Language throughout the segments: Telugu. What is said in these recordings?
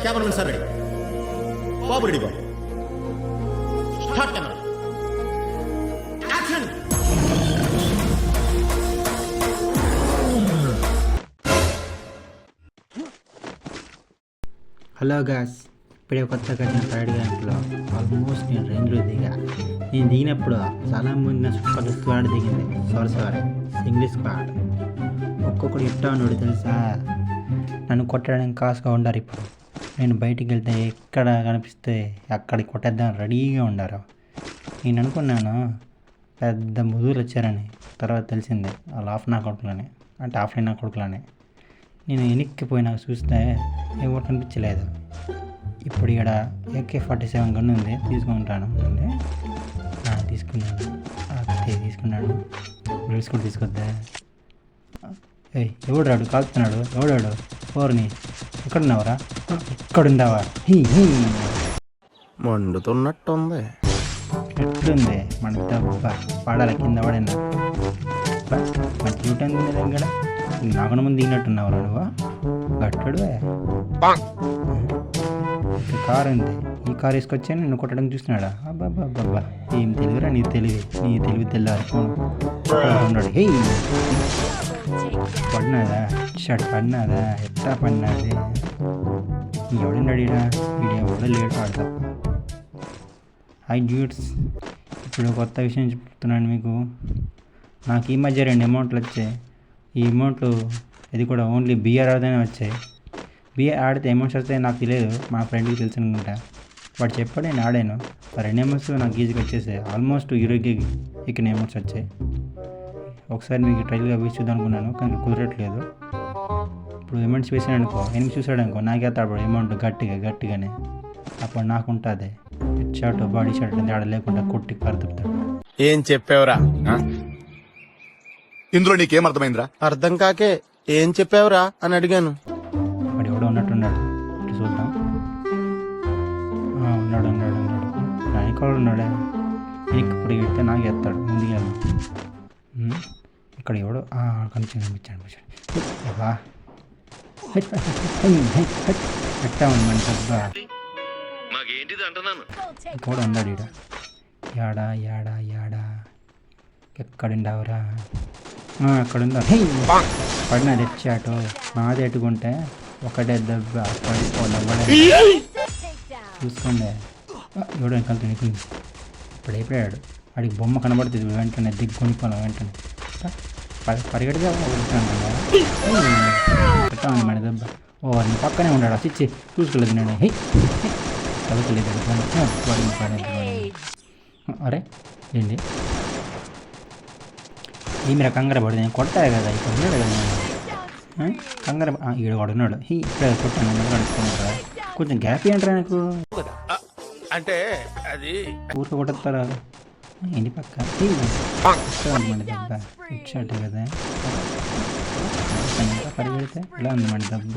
కెమెరామెన్ సార్ రెడీ, బాబు రెడీ, బాబు start camera action. Hello guys, ఇప్పుడే కొత్తగా వచ్చిన థర్డ్ క్యాంప్లో ఆల్మోస్ట్ నేను రేంజ్లో దిగా. నేను దిగినప్పుడు చాలా మంది సూపర్ స్క్వాడ్ దిగింది. Sorry single squad. ఒక్కొక్కడు ఎట్టా ఉన్నాడు తెలుసా, నన్ను కొట్టడానికి కాసుగా ఉండారు. ఇప్పుడు నేను బయటికి వెళ్తే ఎక్కడ కనిపిస్తే అక్కడికి కొట్టేద్దాం రెడీగా ఉండారు. నేను అనుకున్నాను పెద్ద ముదురు వచ్చారని, తర్వాత తెలిసిందే వాళ్ళు ఆఫ్లైన్ నా కొడుకులని. నేను వెనక్కిపోయినా చూస్తే ఎవరు కనిపించలేదు. ఇప్పుడు ఇక్కడ AK-47 గన్ ఉంది, తీసుకుంటాను. తీసుకున్నాడు బ్రిల్స్ కూడా తీసుకొద్దా. ఎవడు రాడు కాలుతున్నాడు, ఎవడాడు ఫోర్ని. ఎక్కడున్నావరా, ఎక్కడుందావా? మండుతున్నట్టుంది. ఎట్లుంది మన దెబ్బ పాడాల కింద పడినా మంచి చూడటానికి ఉంది దగ్గర. నాకన్నా ముందు దిగినట్టున్నావురా నువ్వు, గట్టడు. కారు ఉంది, ఈ కారు వేసుకొచ్చాను నిన్ను కొట్టడం చూస్తున్నాడా? అబ్బాబ్బాబ్బా, ఏం తెలివిరా నీ తెలివి తెల్లారు. ఉన్నాడు. పడినాదా షర్ట్ పడినాదా, ఎట్టా పడినాది? ఎవడున్నాడా? వీడియో కూడా లేట్ ఆడతా. హై డ్యూట్స్, ఇప్పుడు కొత్త విషయం చెప్తున్నాను మీకు. నాకు ఈ మధ్య 2 అమౌంట్లు వచ్చాయి. ఈ అమౌంట్లు ఇది కూడా ఓన్లీ బిఆర్ ఆడితేనే వచ్చాయి. బిఆర్ ఆడితే అమౌంట్స్ వస్తాయి నాకు తెలియదు, మా ఫ్రెండ్కి తెలుసు అనుకుంటా. వాడు చెప్పాడు, నేను ఆడాను. 2 అమౌంట్స్ నాకు ఈజీగా వచ్చేసాయి. ఆల్మోస్ట్ 20కి ఎక్కిన అమౌంట్స్ వచ్చాయి. ఒకసారి మీకు ట్రైల్గా వేసి చూద్దాం అనుకున్నాను, కానీ కుదరట్లేదు. ఇప్పుడు అమౌంట్స్ వేసాను అనుకో, ఎనిమిది చూసాడు అనుకో, నాకే తాడు అమౌంట్ గట్టిగానే. అప్పుడు నాకు ఉంటుంది షర్ట్, బాడీ షర్ట్ ఆడ లేకుండా కొట్టి కరుతాడు. ఏం చెప్పావురా? ఇందులో నీకేం అర్థమైందిరా? అర్థం కాకే ఏం చెప్పావురా అని అడిగాను. వాడు ఎవడో ఉన్నట్టున్నాడు, ఇటు చూద్దాం. ఉన్నాడు నాయకుడు ఉన్నాడే. ఇప్పుడు పెడితే నాకు ఎత్తాడు ముందుగా. ఇక్కడ ఎవడో కనిపించాడు. ఎట్టా ఉంది మన డబ్బా. కూడా ఉన్నాడు ఈడ. యాడా ఎక్కడుండవరా? అక్కడుందా? పడినా తెచ్చాటు నాది ఎట్టుకుంటే ఒకటే దెబ్బ పడిపోవాలి. చూసుకోండి, ఎవడో వెనకాల ఇప్పుడు అయిపోయాడు. వాడికి బొమ్మ కనబడుతుంది వెంటనే దిగ్గునిపోవాలి. వెంటనే పరిగెడితే పెట్టా ఉంది మన దెబ్బ. నీ పక్కనే ఉన్నాడు. అసిచ్చి చూసుకోలేదు నేను. చదువుకోలేదు. అరే ఏంటి ఈ మీరు కంగారు పడి నేను కొట్టాయి కదా, ఇక్కడ ఉన్నాడు కదా నేను కంగారు. ఈడ వాడు ఉన్నాడు. ఇప్పుడే కొట్టాను కడుక్కున్నాడు. కొంచెం గ్యాప్ ఏంట్రా నాకు, అంటే అది ఊరికి కొట్టేస్తారా? ఇంటి పక్క మన దెబ్బ ఇచ్చాట కదా. పరిగెడితే ఇలా ఉంది మన దెబ్బ.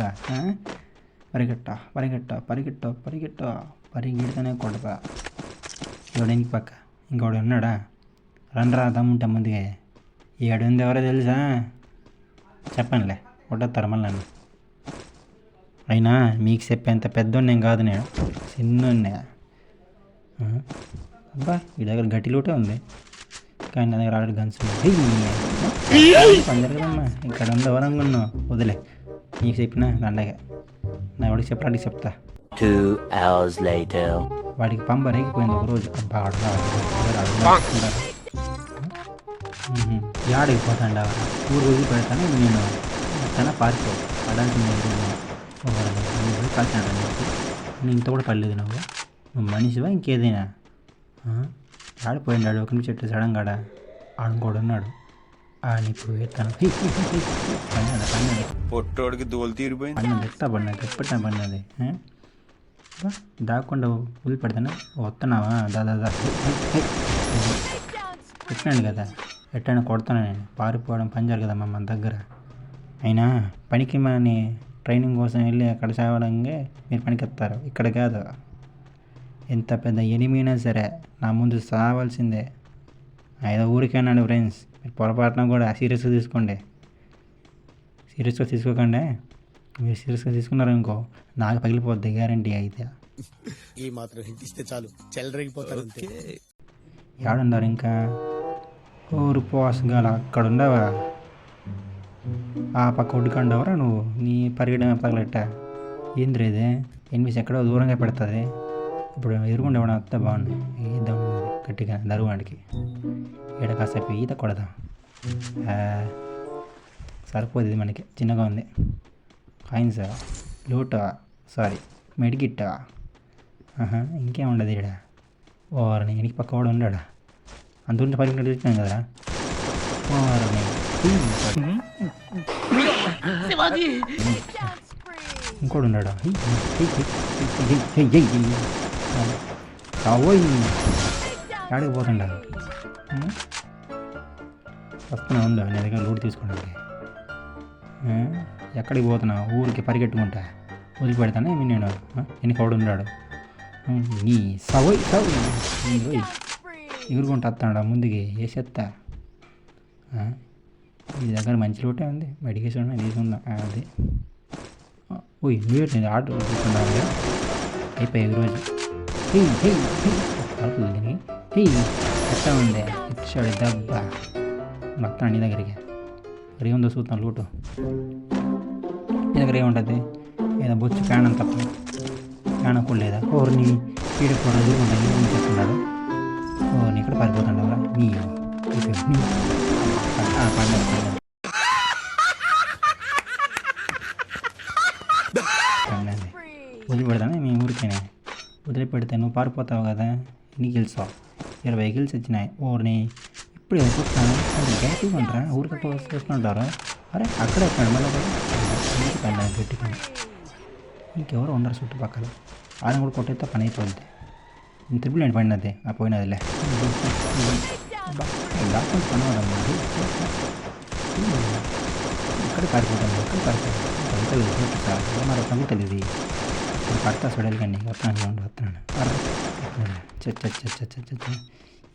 పరిగెడితేనే కొడతా. ఎవడు ఇంటి పక్క ఇంకోడు ఉన్నాడా? రండ్రా దమ్ముంటే ముందుగా. ఏడుంది ఎవరో తెలుసా? చెప్పనులే, కొట్టేస్తారు మళ్ళీ నన్ను. అయినా మీకు చెప్పేంత పెద్దోడు నేను కాదు, నేను చిన్నోన్నే. అబ్బా ఈ దగ్గర గట్టి లూటే ఉంది, కానీ నా దగ్గర ఆల్రెడీ గన్స్ పందరదమ్మా. ఇక్కడ ఉంది వరంగా ఉన్నావు, వదిలే. నీకు చెప్పినా దండగా, నా వాడికి చెప్పడానికి చెప్తా. 2 hours later. వాడికి పంప రేగిపోయింది ఒకరోజు. అబ్బా యాడికి పోతాండా? ఊరు రోజు పెడతాను నేను తన పారిపో పడానికి కలిసాను. నేను ఇంత కూడా పడలేదు. నువ్వు మనిషివా ఇంకేదైనా? ఆడిపోయినాడు ఒక నిమిషం సడన్ కాడ ఆడుకోడు ఉన్నాడు. ఆయన ఇప్పుడు ఎత్తాను పొట్టోడికి దోలు తీరిపోయింది. పడినది ఎత్తా పడినది ఎప్పటినా పడినది. దాక్కుండా ఉల్లి పెడతాను. వస్తున్నావా? దాదా పెట్టినాడు కదా, ఎట్టైనా కొడతాను నేను. పారిపోవడం పంజారు కదా మన దగ్గర. అయినా పనికి మనని ట్రైనింగ్ కోసం వెళ్ళి అక్కడ సాగడంగా మీరు పనికెత్తారు. ఇక్కడ కాదు, ఎంత పెద్ద ఎనిమినా సరే నా ముందు సావాల్సిందే. ఏదో ఊరికే అన్నాడు ఫ్రెండ్స్, మీరు పొరపాటున కూడా సీరియస్గా తీసుకోండి. సీరియస్గా తీసుకోకండి. మీరు సీరియస్గా తీసుకున్నారు ఇంకో నాకు పగిలిపోద్ది గ్యారంటీ అయితే. ఈ మాత్రం హింట్ ఇస్తే చాలు చెల్లరగిపోతారు అంతే. ఏడున్నారు ఇంకా ఊరు పోసగాల అక్కడ ఉండవా? ఆ పక్క ఒడ్డుకండవరా నువ్వు? నీ పరిగెడ పగలెట్ట ఏంద్ర ఇదే ఎనిమిది ఎక్కడో దూరంగా పెడుతుంది. ఇప్పుడు ఎదురుకుండా ఇవ్వడం అంతా బాగుంది. ఈద్దాం గట్టిగా దరువాడికి ఈడ కాసేపు ఈత కొడదాం. సరిపోదు ఇది మనకి, చిన్నగా ఉంది. కాయిన్స్ లూట సారీ మెడికిట్టా ఇంకేం ఉండదు ఈడ. ఓరని ఎనికి పక్క వాడు ఉండాడా అంత గురించి పరిగెట్టు చూసినాం కదరా. ఓరని ఇంకోటి ఉన్నాడా? ఆడికి పోతుండా? వస్తున్నా ఉందా నీ దగ్గర లూట్ తీసుకోవడానికి? ఎక్కడికి పోతున్నా? ఊరికి పరిగెట్టుకుంటా వదిలిపెడతానే నేను. ఎన్నికవాడు ఉన్నాడు నీ సవై సవై ఎగురుకుంటూ వస్తాడా ముందుకి వేసేస్తా. ఈ దగ్గర మంచి లోటే ఉంది, మెడికేషన్ తీసుకుందాం. అది ఓయ్ నువ్వేంటి ఆటో తీసుకున్నావు అయిపోయి ఈరోజు ఎట్లా ఉంది ఇచ్చాడు దెబ్బ మొత్తం నీ దగ్గరికి. మరి ఏముందో చూద్దాం లోటు. నీ దగ్గర ఏముంటుంది? ఏదో బొచ్చు ప్రాణం తప్ప ప్రాణం కూడా లేదా? ఓర్ని పీడ కూడా ఎదురుకుంటా ఏం చేస్తున్నాడు? ఓ నీ ఇక్కడ పారిపోతుండవరా నీ పండుగ వదిలిపెడతానే మీ ఊరికైనా వదిలిపెడితే నువ్వు పారిపోతావు కదా. ఎన్ని గెలిచావు? 20 గెలిచి వచ్చినాయి. ఓర్ని ఇప్పుడు చూస్తాను గ్యాటివ్ అంటారా ఊరికి చూస్తుంటారు. అరే అక్కడే వచ్చాడు మళ్ళీ పండుగ పెట్టుకుని. ఇంకెవరు ఉండరు చుట్టుపక్కల. ఆయన కూడా కొట్టేస్తే పని అయిపోద్ది. త్రిపుల్ ఏంటి పడినది ఆ పోయినదిలే. దాచుకొని పని అవ్వడం ఇక్కడ పారిపోతాను మరి తగ్గుతుంది ఇది. ఇప్పుడు పడతా చూడాలి వస్తున్నాను వస్తున్నాను.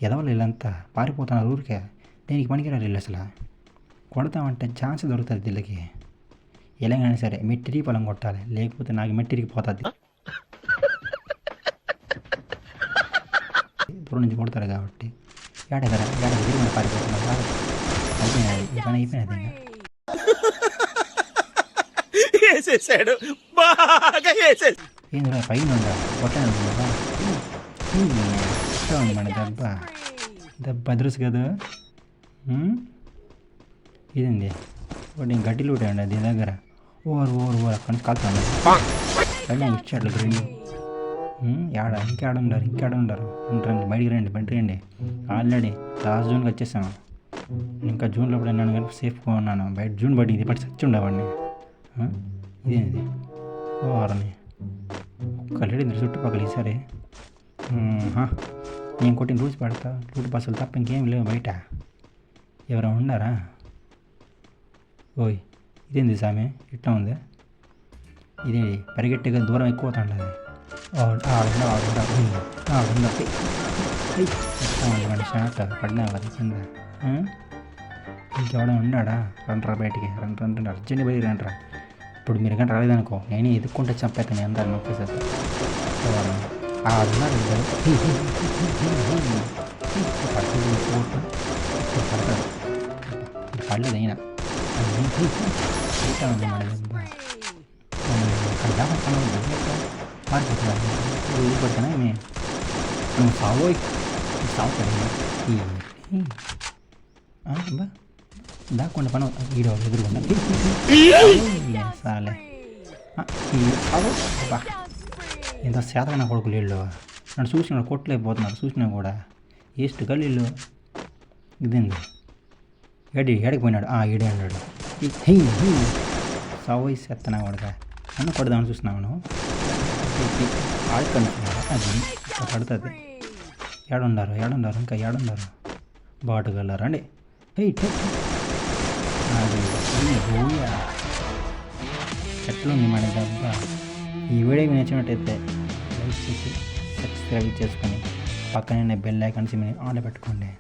ఎదవలు వీళ్ళంతా పారిపోతున్నారు ఊరికే. దేనికి పనికిరారు వీళ్ళు అసలు. కొడతామంటే ఛాన్స్ దొరుకుతుంది వీళ్ళకి. ఎలాగైనా సరే మెట్టిరికి పొలం కొట్టాలి, లేకపోతే నాకు మెట్టిరికి పోతుంది. దూరం నుంచి కొడతారు కాబట్టి ఎదురుగా పారిపోతున్నారు. అయిపోయినది ఈ పని అయిపోయినది. ఏంద్రా పైన ఉందా కొట్టాను ఉంది మన దెబ్బ దెబ్బ అదృసు కదా. ఇదండి ఒకటి గడ్డి లూటండి దీని దగ్గర. ఓరు అక్కడి నుంచి కాలుతాను కానీ ఇచ్చాడు రెండు. ఇంకేడ ఉండరు రండి బయటికి రండి రండి. ఆల్రెడీ లాస్ట్ జూన్కి వచ్చేసాము. ఇంకా జూన్లో కూడా నేను కనుక సేఫ్గా ఉన్నాను. బయట జూన్ పడింది బట్ చచ్చి ఉండేవాడిని. ఇదేంది ఓరని ఒక్కలేడు చుట్టుపక్కల ఈసారి. నేను కొట్టిన రూల్స్ పడతా లూటు బస్సులు తప్ప ఇంకేం లేవు బయట. ఎవరైనా ఉన్నారా? ఓయ్ ఇదేంది సామి ఇట్లా ఉంది? ఇది పరిగెట్టేగా దూరం ఎక్కువ అవుతుండదు. మన షాట్ పడినా కదా కింద. ఇంకెవడ ఉన్నాడా? రండ్రా బయటికి రండి అర్జెంట్ బయటికి రండ్రా. ఇప్పుడు మీరు కానీ రాలేదనుకో నేనే ఎదుక్కుంటే చంపేస్తాను అందరు నొప్పేసేస్తా. ఆడున్నాడు పడలేదు అయినా ఉంది మన పారిపోతున్నాను వదిలిపెడతానా నువ్వు సావు దాక్కుండా పని వీడియో ఎదురుకుండా సాలే ఎంత శాతగా నా కొడుకులు వీళ్ళు నన్ను చూసిన కొట్టలేకపోతున్నారు. చూసినా కూడా వేస్ట్ గల్లీళ్ళు. ఇదేంది ఏడికి పోయినాడు? ఈడే అన్నాడు. సావు ఎత్తనా కొడక నన్ను కొడదామని చూస్తున్నాను. ఆడుకొనిస్తున్నాడు అది పడుతుంది. ఏడుండారు ఇంకా ఏడుండారు? బాటుగలరు అండి. అది ఎట్లుంది మన దెబ్బ. ఈ వీడియోకి నచ్చినట్టయితే లైక్ చేసి సబ్స్క్రైబ్ చేసుకొని పక్కనే బెల్ ఐకాన్ సిమ్ని ఆన్ పెట్టుకోండి.